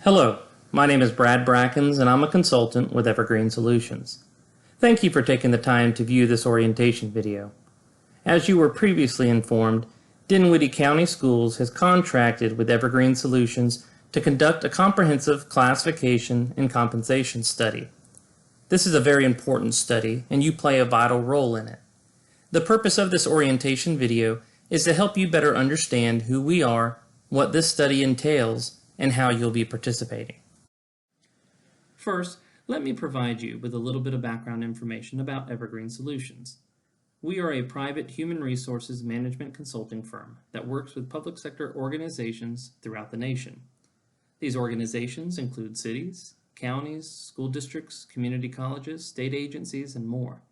Hello, my name is Brad Brackens and I'm a consultant with Evergreen Solutions. Thank you for taking the time to view this orientation video. As you were previously informed, Dinwiddie County Schools has contracted with Evergreen Solutions to conduct a comprehensive classification and compensation study. This is a very important study and you play a vital role in it. The purpose of this orientation video is to help you better understand who we are, what this study entails, and how you'll be participating. First, let me provide you with a little bit of background information about Evergreen Solutions. We are a private human resources management consulting firm that works with public sector organizations throughout the nation. These organizations include cities, counties, school districts, community colleges, state agencies, and more.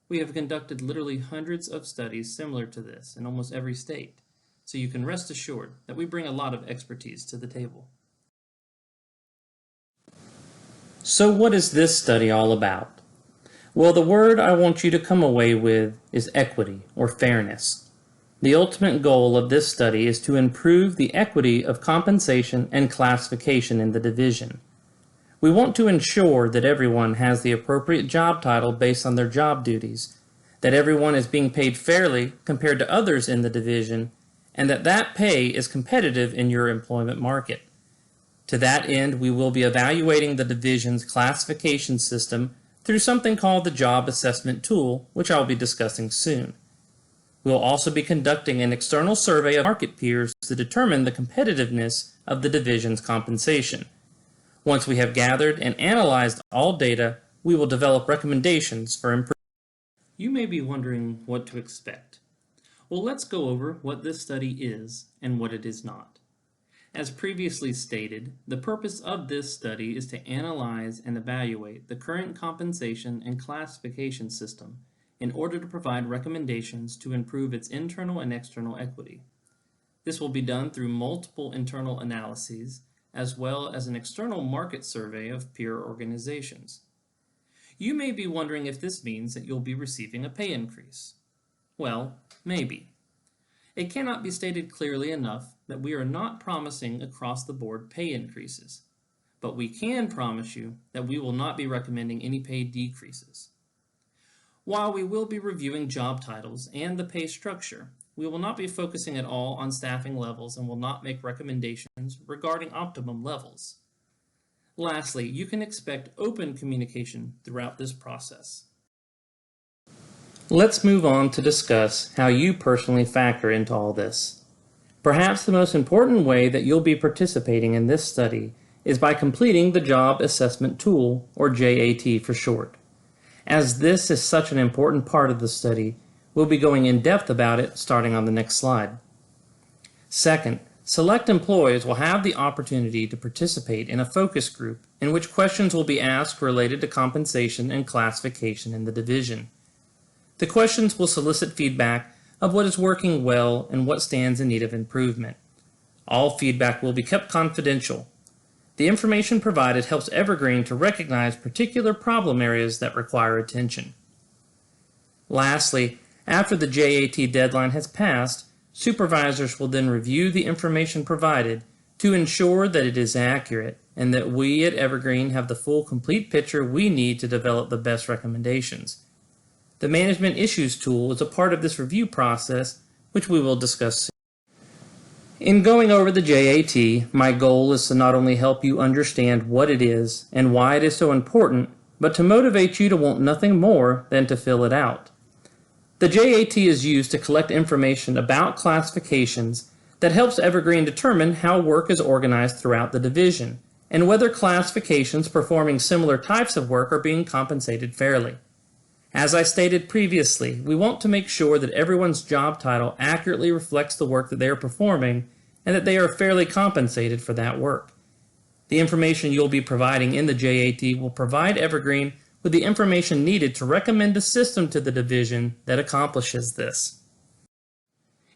We have conducted literally hundreds of studies similar to this in almost every state, so you can rest assured that we bring a lot of expertise to the table. So what is this study all about? Well, the word I want you to come away with is equity or fairness. The ultimate goal of this study is to improve the equity of compensation and classification in the division. We want to ensure that everyone has the appropriate job title based on their job duties, that everyone is being paid fairly compared to others in the division, and that pay is competitive in your employment market. To that end, we will be evaluating the division's classification system through something called the Job Assessment Tool, which I'll be discussing soon. We will also be conducting an external survey of market peers to determine the competitiveness of the division's compensation. Once we have gathered and analyzed all data, we will develop recommendations for improvement. You may be wondering what to expect. Well, let's go over what this study is and what it is not. As previously stated, the purpose of this study is to analyze and evaluate the current compensation and classification system in order to provide recommendations to improve its internal and external equity. This will be done through multiple internal analyses as well as an external market survey of peer organizations. You may be wondering if this means that you'll be receiving a pay increase. Well, maybe. It cannot be stated clearly enough that we are not promising across-the-board pay increases, but we can promise you that we will not be recommending any pay decreases. While we will be reviewing job titles and the pay structure, we will not be focusing at all on staffing levels and will not make recommendations regarding optimum levels. Lastly, you can expect open communication throughout this process. Let's move on to discuss how you personally factor into all this. Perhaps the most important way that you'll be participating in this study is by completing the Job Assessment Tool, or JAT for short. As this is such an important part of the study, we'll be going in depth about it starting on the next slide. Second, select employees will have the opportunity to participate in a focus group in which questions will be asked related to compensation and classification in the division. The questions will solicit feedback of what is working well and what stands in need of improvement. All feedback will be kept confidential. The information provided helps Evergreen to recognize particular problem areas that require attention. Lastly, after the JAT deadline has passed, supervisors will then review the information provided to ensure that it is accurate and that we at Evergreen have the full complete picture we need to develop the best recommendations. The Management Issues tool is a part of this review process, which we will discuss soon. In going over the JAT, my goal is to not only help you understand what it is and why it is so important, but to motivate you to want nothing more than to fill it out. The JAT is used to collect information about classifications that helps Evergreen determine how work is organized throughout the division and whether classifications performing similar types of work are being compensated fairly. As I stated previously, we want to make sure that everyone's job title accurately reflects the work that they are performing and that they are fairly compensated for that work. The information you'll be providing in the JAT will provide Evergreen with the information needed to recommend a system to the division that accomplishes this.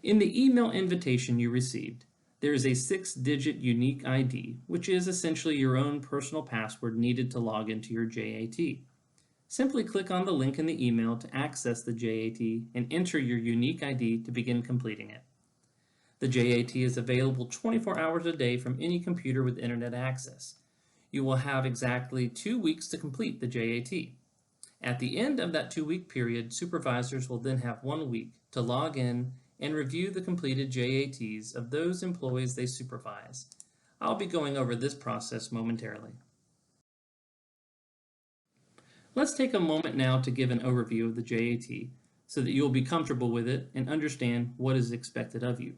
In the email invitation you received, there is a 6-digit unique ID, which is essentially your own personal password needed to log into your JAT. Simply click on the link in the email to access the JAT and enter your unique ID to begin completing it. The JAT is available 24 hours a day from any computer with internet access. You will have exactly 2 weeks to complete the JAT. At the end of that 2-week period, supervisors will then have 1 week to log in and review the completed JATs of those employees they supervise. I'll be going over this process momentarily. Let's take a moment now to give an overview of the JAT so that you'll be comfortable with it and understand what is expected of you.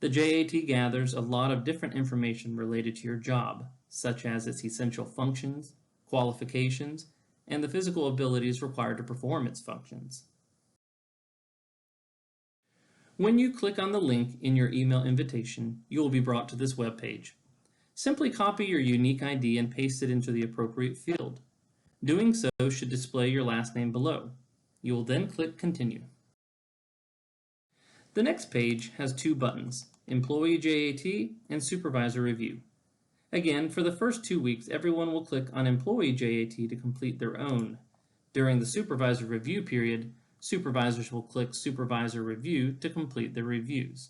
The JAT gathers a lot of different information related to your job, such as its essential functions, qualifications, and the physical abilities required to perform its functions. When you click on the link in your email invitation, you will be brought to this web page. Simply copy your unique ID and paste it into the appropriate field. Doing so should display your last name below. You will then click Continue. The next page has 2 buttons, Employee JAT and Supervisor Review. Again, for the first 2 weeks, everyone will click on Employee JAT to complete their own. During the Supervisor Review period, supervisors will click Supervisor Review to complete their reviews.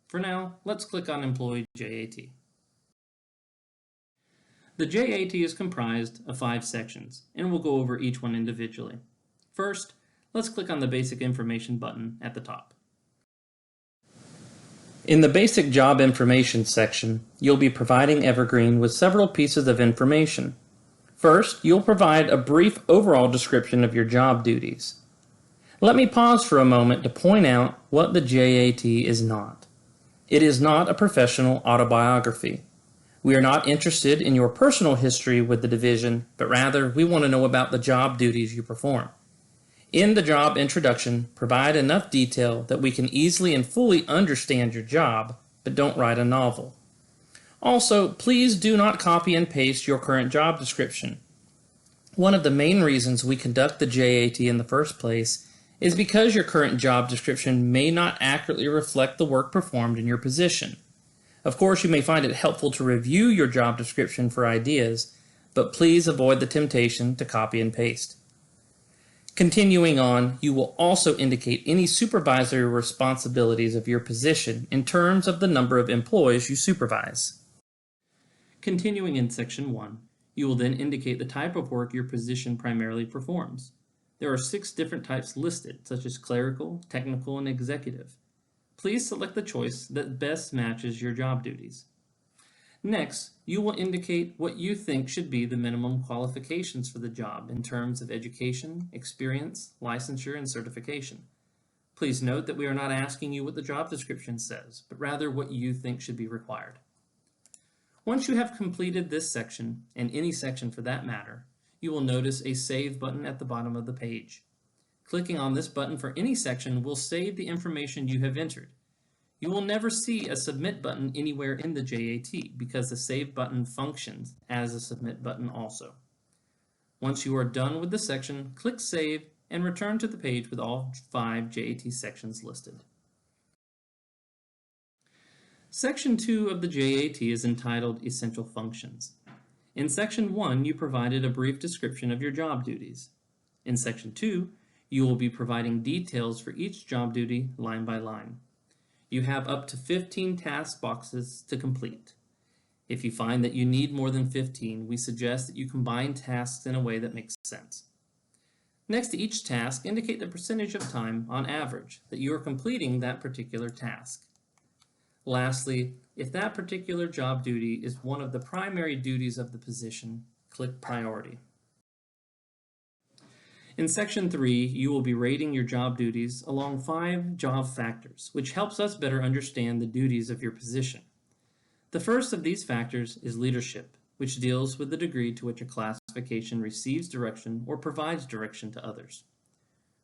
For now, let's click on Employee JAT. The JAT is comprised of 5 sections, and we'll go over each one individually. First, let's click on the Basic Information button at the top. In the Basic Job Information section, you'll be providing Evergreen with several pieces of information. First, you'll provide a brief overall description of your job duties. Let me pause for a moment to point out what the JAT is not. It is not a professional autobiography. We are not interested in your personal history with the division, but rather we want to know about the job duties you perform. In the job introduction, provide enough detail that we can easily and fully understand your job, but don't write a novel. Also, please do not copy and paste your current job description. One of the main reasons we conduct the JAT in the first place is because your current job description may not accurately reflect the work performed in your position. Of course, you may find it helpful to review your job description for ideas, but please avoid the temptation to copy and paste. Continuing on, you will also indicate any supervisory responsibilities of your position in terms of the number of employees you supervise. Continuing in Section 1, you will then indicate the type of work your position primarily performs. There are 6 different types listed, such as clerical, technical, and executive. Please select the choice that best matches your job duties. Next, you will indicate what you think should be the minimum qualifications for the job in terms of education, experience, licensure, and certification. Please note that we are not asking you what the job description says, but rather what you think should be required. Once you have completed this section, and any section for that matter, you will notice a Save button at the bottom of the page. Clicking on this button for any section will save the information you have entered. You will never see a Submit button anywhere in the JAT because the Save button functions as a Submit button also. Once you are done with the section, click Save and return to the page with all 5 JAT sections listed. Section 2 of the JAT is entitled Essential Functions. In Section 1, you provided a brief description of your job duties. In Section 2, you will be providing details for each job duty line by line. You have up to 15 task boxes to complete. If you find that you need more than 15, we suggest that you combine tasks in a way that makes sense. Next to each task, indicate the percentage of time, on average, that you are completing that particular task. Lastly, if that particular job duty is one of the primary duties of the position, click Priority. In Section 3, you will be rating your job duties along 5 job factors, which helps us better understand the duties of your position. The first of these factors is leadership, which deals with the degree to which a classification receives direction or provides direction to others.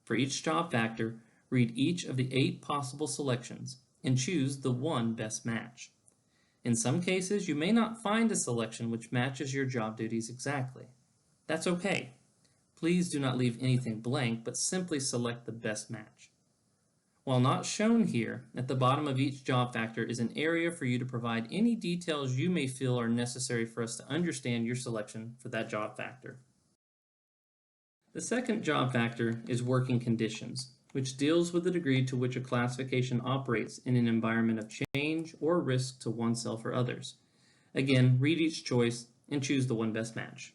For each job factor, read each of the 8 possible selections and choose the one best match. In some cases, you may not find a selection which matches your job duties exactly. That's okay. Please do not leave anything blank, but simply select the best match. While not shown here, at the bottom of each job factor is an area for you to provide any details you may feel are necessary for us to understand your selection for that job factor. The second job factor is working conditions, which deals with the degree to which a classification operates in an environment of change or risk to oneself or others. Again, read each choice and choose the one best match.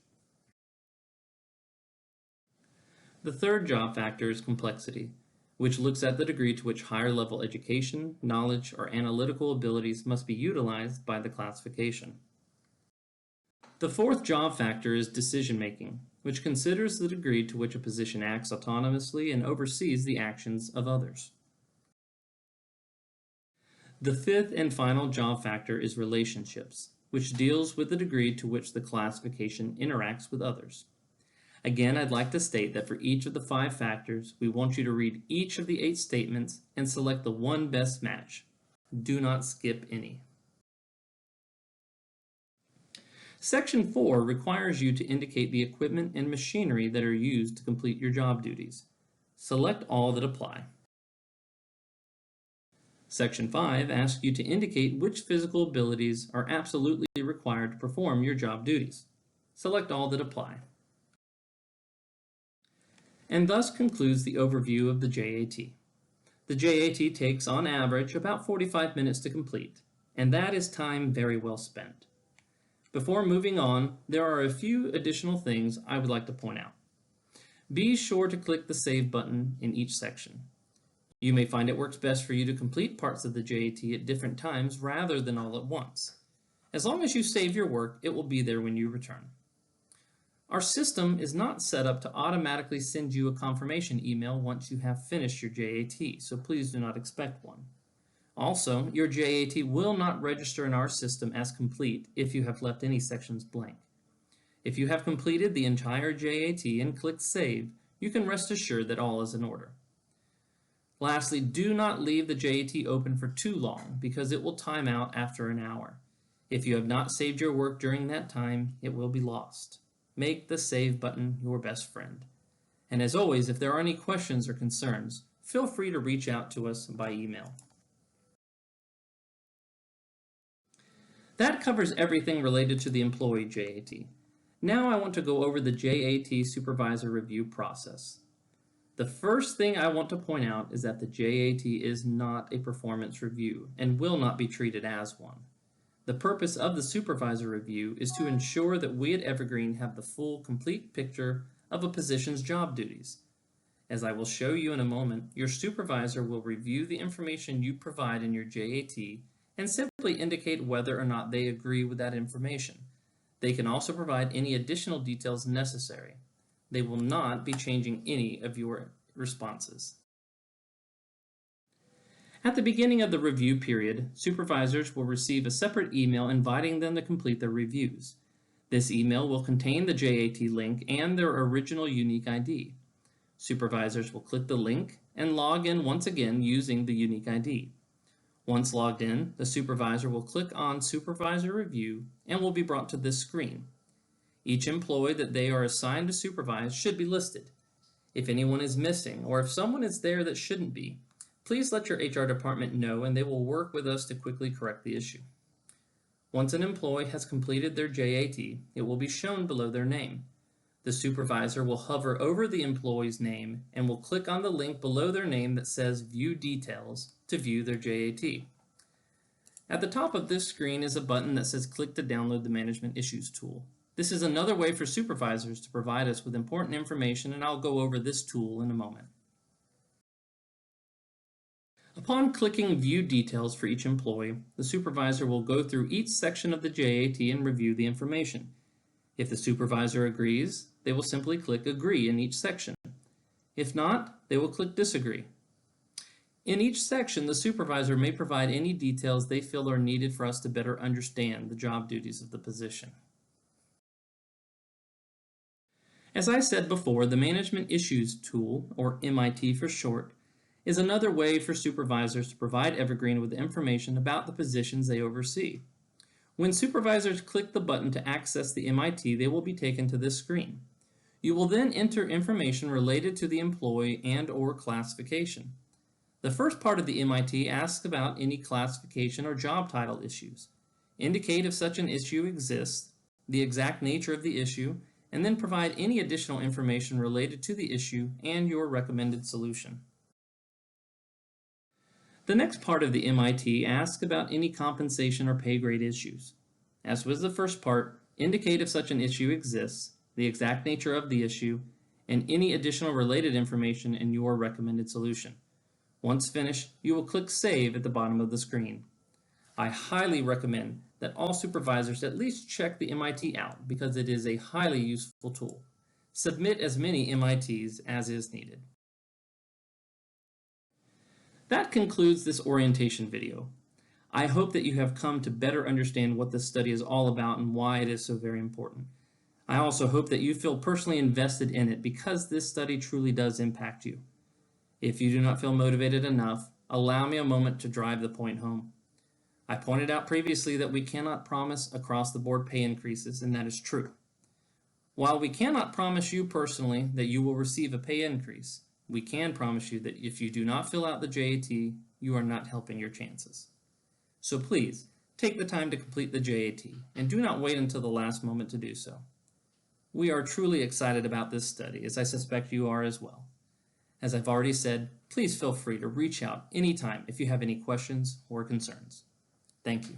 The third job factor is complexity, which looks at the degree to which higher level education, knowledge, or analytical abilities must be utilized by the classification. The fourth job factor is decision making, which considers the degree to which a position acts autonomously and oversees the actions of others. The fifth and final job factor is relationships, which deals with the degree to which the classification interacts with others. Again, I'd like to state that for each of the 5 factors, we want you to read each of the 8 statements and select the one best match. Do not skip any. Section 4 requires you to indicate the equipment and machinery that are used to complete your job duties. Select all that apply. Section 5 asks you to indicate which physical abilities are absolutely required to perform your job duties. Select all that apply. And thus concludes the overview of the JAT. The JAT takes, on average, about 45 minutes to complete, and that is time very well spent. Before moving on, there are a few additional things I would like to point out. Be sure to click the Save button in each section. You may find it works best for you to complete parts of the JAT at different times rather than all at once. As long as you save your work, it will be there when you return. Our system is not set up to automatically send you a confirmation email once you have finished your JAT, so please do not expect one. Also, your JAT will not register in our system as complete if you have left any sections blank. If you have completed the entire JAT and clicked Save, you can rest assured that all is in order. Lastly, do not leave the JAT open for too long because it will time out after an hour. If you have not saved your work during that time, it will be lost. Make the Save button your best friend. And as always, if there are any questions or concerns, feel free to reach out to us by email. That covers everything related to the employee JAT. Now I want to go over the JAT supervisor review process. The first thing I want to point out is that the JAT is not a performance review and will not be treated as one. The purpose of the supervisor review is to ensure that we at Evergreen have the full, complete picture of a position's job duties. As I will show you in a moment, your supervisor will review the information you provide in your JAT and simply indicate whether or not they agree with that information. They can also provide any additional details necessary. They will not be changing any of your responses. At the beginning of the review period, supervisors will receive a separate email inviting them to complete their reviews. This email will contain the JAT link and their original unique ID. Supervisors will click the link and log in once again using the unique ID. Once logged in, the supervisor will click on Supervisor Review and will be brought to this screen. Each employee that they are assigned to supervise should be listed. If anyone is missing or if someone is there that shouldn't be, please let your HR department know and they will work with us to quickly correct the issue. Once an employee has completed their JAT, it will be shown below their name. The supervisor will hover over the employee's name and will click on the link below their name that says View Details to view their JAT. At the top of this screen is a button that says Click to download the Management Issues tool. This is another way for supervisors to provide us with important information, and I'll go over this tool in a moment. Upon clicking View Details for each employee, the supervisor will go through each section of the JAT and review the information. If the supervisor agrees, they will simply click Agree in each section. If not, they will click Disagree. In each section, the supervisor may provide any details they feel are needed for us to better understand the job duties of the position. As I said before, the Management Issues tool, or MIT for short, is another way for supervisors to provide Evergreen with information about the positions they oversee. When supervisors click the button to access the MIT, they will be taken to this screen. You will then enter information related to the employee and/or classification. The first part of the MIT asks about any classification or job title issues. Indicate if such an issue exists, the exact nature of the issue, and then provide any additional information related to the issue and your recommended solution. The next part of the MIT asks about any compensation or pay grade issues. As with the first part, indicate if such an issue exists, the exact nature of the issue, and any additional related information in your recommended solution. Once finished, you will click Save at the bottom of the screen. I highly recommend that all supervisors at least check the MIT out because it is a highly useful tool. Submit as many MITs as is needed. That concludes this orientation video. I hope that you have come to better understand what this study is all about and why it is so very important. I also hope that you feel personally invested in it because this study truly does impact you. If you do not feel motivated enough, allow me a moment to drive the point home. I pointed out previously that we cannot promise across-the-board pay increases, and that is true. While we cannot promise you personally that you will receive a pay increase, we can promise you that if you do not fill out the JAT, you are not helping your chances. So please, take the time to complete the JAT, and do not wait until the last moment to do so. We are truly excited about this study, as I suspect you are as well. As I've already said, please feel free to reach out anytime if you have any questions or concerns. Thank you.